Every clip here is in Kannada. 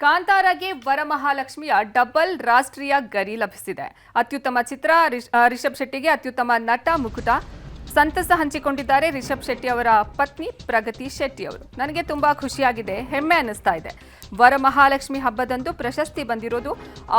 ಕಾಂತಾರಗೆ ವರಮಹಾಲಕ್ಷ್ಮಿಯ ಡಬಲ್ ರಾಷ್ಟ್ರೀಯ ಗರಿ ಲಭಿಸಿದೆ. ಅತ್ಯುತ್ತಮ ಚಿತ್ರ ರಿಷಬ್ ಶೆಟ್ಟಿಗೆ ಅತ್ಯುತ್ತಮ ನಟ ಮುಕುಟ. ಸಂತಸ ಹಂಚಿಕೊಂಡಿದ್ದಾರೆ ರಿಷಬ್ ಶೆಟ್ಟಿ ಅವರ ಪತ್ನಿ ಪ್ರಗತಿ ಶೆಟ್ಟಿ ಅವರು. ನನಗೆ ತುಂಬಾ ಖುಷಿಯಾಗಿದೆ, ಹೆಮ್ಮೆ ಅನ್ನಿಸ್ತಾ ಇದೆ. ವರಮಹಾಲಕ್ಷ್ಮಿ ಹಬ್ಬದಂದು ಪ್ರಶಸ್ತಿ ಬಂದಿರೋದು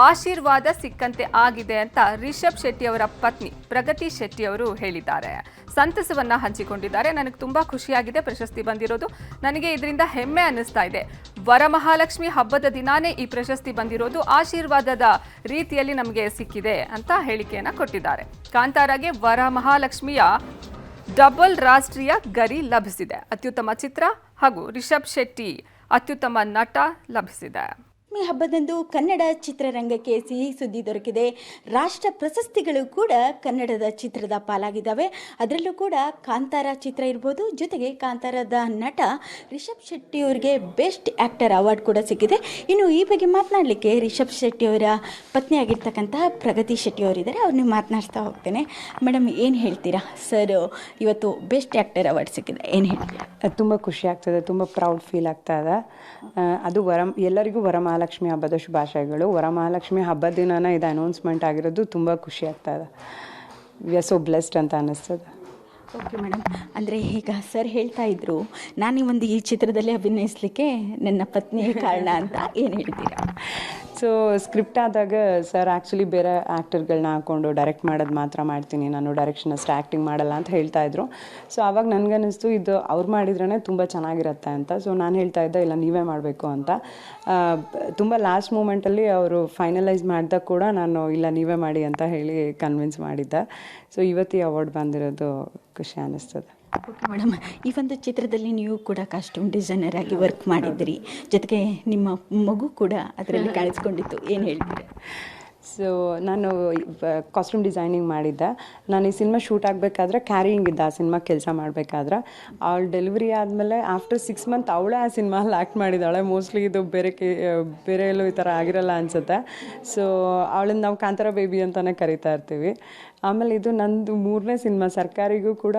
ಆಶೀರ್ವಾದ ಸಿಕ್ಕಂತೆ ಆಗಿದೆ ಅಂತ ರಿಷಬ್ ಶೆಟ್ಟಿ ಅವರ ಪತ್ನಿ ಪ್ರಗತಿ ಶೆಟ್ಟಿ ಅವರು ಹೇಳಿದ್ದಾರೆ. ಸಂತಸವನ್ನ ಹಂಚಿಕೊಂಡಿದ್ದಾರೆ. ನನಗೆ ತುಂಬಾ ಖುಷಿಯಾಗಿದೆ, ಪ್ರಶಸ್ತಿ ಬಂದಿರೋದು ನನಗೆ ಇದರಿಂದ ಹೆಮ್ಮೆ ಅನ್ನಿಸ್ತಾ ಇದೆ. ವರಮಹಾಲಕ್ಷ್ಮಿ ಹಬ್ಬದ ದಿನಾನೇ ಈ ಪ್ರಶಸ್ತಿ ಬಂದಿರೋದು ಆಶೀರ್ವಾದದ ರೀತಿಯಲ್ಲಿ ನಮಗೆ ಸಿಕ್ಕಿದೆ ಅಂತ ಹೇಳಿಕೆಯನ್ನ ಕೊಟ್ಟಿದ್ದಾರೆ. ಕಾಂತಾರಗೆ ವರಮಹಾಲಕ್ಷ್ಮಿಯ ಡಬಲ್ ರಾಷ್ಟ್ರೀಯ ಗರಿ ಲಭಿಸಿದೆ. ಅತ್ಯುತ್ತಮ ಚಿತ್ರ ಹಾಗೂ ರಿಷಬ್ ಶೆಟ್ಟಿ ಅತ್ಯುತ್ತಮ ನಟ ಲಭಿಸಿದೆ. ಈ ಹಬ್ಬದಂದು ಕನ್ನಡ ಚಿತ್ರರಂಗಕ್ಕೆ ಸಿಹಿ ಸುದ್ದಿ ದೊರಕಿದೆ. ರಾಷ್ಟ್ರ ಪ್ರಶಸ್ತಿಗಳು ಕೂಡ ಕನ್ನಡದ ಚಿತ್ರದ ಪಾಲಾಗಿದ್ದಾವೆ. ಅದರಲ್ಲೂ ಕೂಡ ಕಾಂತಾರ ಚಿತ್ರ ಇರ್ಬೋದು, ಜೊತೆಗೆ ಕಾಂತಾರದ ನಟ ರಿಷಬ್ ಶೆಟ್ಟಿ ಅವರಿಗೆ ಬೆಸ್ಟ್ ಆ್ಯಕ್ಟರ್ ಅವಾರ್ಡ್ ಕೂಡ ಸಿಕ್ಕಿದೆ. ಇನ್ನು ಈ ಬಗ್ಗೆ ಮಾತನಾಡಲಿಕ್ಕೆ ರಿಷಬ್ ಶೆಟ್ಟಿ ಅವರ ಪತ್ನಿಯಾಗಿರ್ತಕ್ಕಂತಹ ಪ್ರಗತಿ ಶೆಟ್ಟಿ ಅವರಿದ್ದಾರೆ. ಅವ್ರನ್ನ ಮಾತನಾಡ್ತಾ ಹೋಗ್ತೇನೆ. ಮೇಡಮ್, ಏನು ಹೇಳ್ತೀರಾ? ಸರ್ ಇವತ್ತು ಬೆಸ್ಟ್ ಆ್ಯಕ್ಟರ್ ಅವಾರ್ಡ್ ಸಿಕ್ಕಿದೆ, ಏನು ಹೇಳ್ತೀರಾ? ತುಂಬ ಖುಷಿ ಆಗ್ತದೆ, ತುಂಬ ಪ್ರೌಡ್ ಫೀಲ್ ಆಗ್ತಾ ಇದೆ. ಅದು ಎಲ್ಲರಿಗೂ ವರಮಹಾಲಕ್ಷ್ಮಿ ಹಬ್ಬದ ಶುಭಾಶಯಗಳು. ವರಮಹಾಲಕ್ಷ್ಮಿ ಹಬ್ಬದ ದಿನನೇ ಇದು ಅನೌನ್ಸ್ಮೆಂಟ್ ಆಗಿರೋದು ತುಂಬ ಖುಷಿ ಆಗ್ತಾ ಇದೆ. ವಿ ಆರ್ ಸೋ ಬ್ಲೆಸ್ಡ್ ಅಂತ ಅನ್ನಿಸ್ತದೆ. ಓಕೆ ಮೇಡಮ್, ಅಂದರೆ ಈಗ ಸರ್ ಹೇಳ್ತಾ ಇದ್ರು, ನಾನು ಈ ಚಿತ್ರದಲ್ಲಿ ಅಭಿನಯಿಸಲಿಕ್ಕೆ ನನ್ನ ಪತ್ನಿಯೇ ಕಾರಣ ಅಂತ, ಏನು ಹೇಳ್ತೀರಾ? ಸೊ ಸ್ಕ್ರಿಪ್ಟ್ ಆದಾಗ ಸರ್ ಆ್ಯಕ್ಚುಲಿ ಬೇರೆ ಆ್ಯಕ್ಟರ್ಗಳನ್ನ ಹಾಕ್ಕೊಂಡು ಡೈರೆಕ್ಟ್ ಮಾಡೋದು ಮಾತ್ರ ಮಾಡ್ತೀನಿ, ನಾನು ಡೈರೆಕ್ಷನ್ ಅಷ್ಟು ಆ್ಯಕ್ಟಿಂಗ್ ಮಾಡಲ್ಲ ಅಂತ ಹೇಳ್ತಾ ಇದ್ರು. ಸೊ ಆವಾಗ ನನಗನ್ನಿಸ್ತು ಇದು ಅವ್ರು ಮಾಡಿದ್ರೇ ತುಂಬ ಚೆನ್ನಾಗಿರುತ್ತೆ ಅಂತ. ಸೊ ನಾನು ಹೇಳ್ತಾ ಇದ್ದೆ ಇಲ್ಲ ನೀವೇ ಮಾಡಬೇಕು ಅಂತ. ತುಂಬ ಲಾಸ್ಟ್ ಮೂಮೆಂಟಲ್ಲಿ ಅವರು ಫೈನಲೈಸ್ ಮಾಡಿದಾಗ ಕೂಡ ನಾನು ಇಲ್ಲ ನೀವೇ ಮಾಡಿ ಅಂತ ಹೇಳಿ ಕನ್ವಿನ್ಸ್ ಮಾಡಿದ್ದೆ. ಸೊ ಇವತ್ತು ಈ ಅವಾರ್ಡ್ ಬಂದಿರೋದು ಖುಷಿ ಅನ್ನಿಸ್ತದೆ. ಓಕೆ ಮೇಡಮ್, ಈ ಒಂದು ಚಿತ್ರದಲ್ಲಿ ನೀವು ಕೂಡ ಕಾಸ್ಟ್ಯೂಮ್ ಡಿಸೈನರ್ ಆಗಿ ವರ್ಕ್ ಮಾಡಿದ್ರಿ, ಜೊತೆಗೆ ನಿಮ್ಮ ಮಗು ಕೂಡ ಅದರಲ್ಲಿ ಕಾಣಿಸ್ಕೊಂಡಿತ್ತು, ಏನು ಹೇಳ್ತೀರಾ? ಸೊ ನಾನು ಕಾಸ್ಟ್ಯೂಮ್ ಡಿಸೈನಿಂಗ್ ಮಾಡಿದ್ದೆ. ನಾನು ಈ ಸಿನಿಮಾ ಶೂಟ್ ಆಗಬೇಕಾದ್ರೆ ಕ್ಯಾರಿಯಿಂಗ್ ಇದ್ದೆ ಆ ಸಿನಿಮಾ ಕೆಲಸ ಮಾಡಬೇಕಾದ್ರೆ. ಅವಳು ಡೆಲಿವರಿ ಆದಮೇಲೆ ಆಫ್ಟರ್ 6 ಮಂತ್ ಅವಳೇ ಆ ಸಿನಿಮಾಲ್ಲಿ ಆ್ಯಕ್ಟ್ ಮಾಡಿದ್ದಾಳೆ. ಮೋಸ್ಟ್ಲಿ ಇದು ಬೇರೆ ಎಲ್ಲೂ ಈ ಥರ ಆಗಿರಲ್ಲ ಅನಿಸುತ್ತೆ. ಸೊ ಅವಳನ್ನು ನಾವು ಕಾಂತಾರ ಬೇಬಿ ಅಂತಲೇ ಕರಿತಾ ಇರ್ತೀವಿ. ಆಮೇಲೆ ಇದು ನಂದು 3ನೇ ಸಿನಿಮಾ. ಸರ್ಕಾರಿಗೂ ಕೂಡ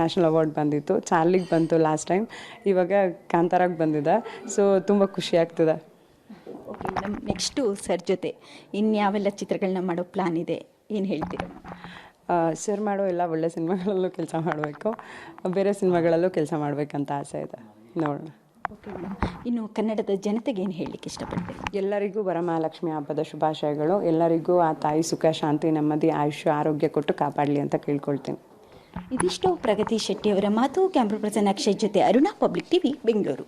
ನ್ಯಾಷನಲ್ ಅವಾರ್ಡ್ ಬಂದಿತ್ತು, ಚಾರ್ಲಿಗೆ ಬಂತು ಲಾಸ್ಟ್ ಟೈಮ್, ಇವಾಗ ಕಾಂತಾರಾಗೆ ಬಂದಿದೆ. ಸೊ ತುಂಬ ಖುಷಿ ಆಗ್ತದೆ. ಓಕೆ ಮೇಡಮ್, ನೆಕ್ಸ್ಟು ಸರ್ ಜೊತೆ ಇನ್ಯಾವೆಲ್ಲ ಚಿತ್ರಗಳನ್ನ ಮಾಡೋ ಪ್ಲಾನ್ ಇದೆ, ಏನು ಹೇಳ್ತೀರಾ? ಸರ್ ಮಾಡೋ ಎಲ್ಲ ಒಳ್ಳೆ ಸಿನಿಮಾಗಳಲ್ಲೂ ಕೆಲಸ ಮಾಡಬೇಕು, ಬೇರೆ ಸಿನಿಮಾಗಳಲ್ಲೂ ಕೆಲಸ ಮಾಡಬೇಕಂತ ಆಸೆ ಇದೆ, ನೋಡೋಣ. ಓಕೆ ಮೇಡಮ್, ಇನ್ನು ಕನ್ನಡದ ಜನತೆಗೆ ಏನು ಹೇಳಲಿಕ್ಕೆ ಇಷ್ಟಪಡ್ತೀನಿ? ಎಲ್ಲರಿಗೂ ವರಮಹಾಲಕ್ಷ್ಮಿ ಹಬ್ಬದ ಶುಭಾಶಯಗಳು. ಎಲ್ಲರಿಗೂ ಆ ತಾಯಿ ಸುಖ ಶಾಂತಿ ನೆಮ್ಮದಿ ಆಯುಷ್ಯ ಆರೋಗ್ಯ ಕೊಟ್ಟು ಕಾಪಾಡಲಿ ಅಂತ ಕೇಳ್ಕೊಳ್ತೀನಿ. ಇದಿಷ್ಟು ಪ್ರಗತಿ ಶೆಟ್ಟಿ ಅವರ ಮಾತು. ಕ್ಯಾಮ್ರಾ ಪರ್ಸನ್ ಅಕ್ಷಯ್ ಜೊತೆ ಅರುಣಾ, ಪಬ್ಲಿಕ್ ಟಿವಿ, ಬೆಂಗಳೂರು.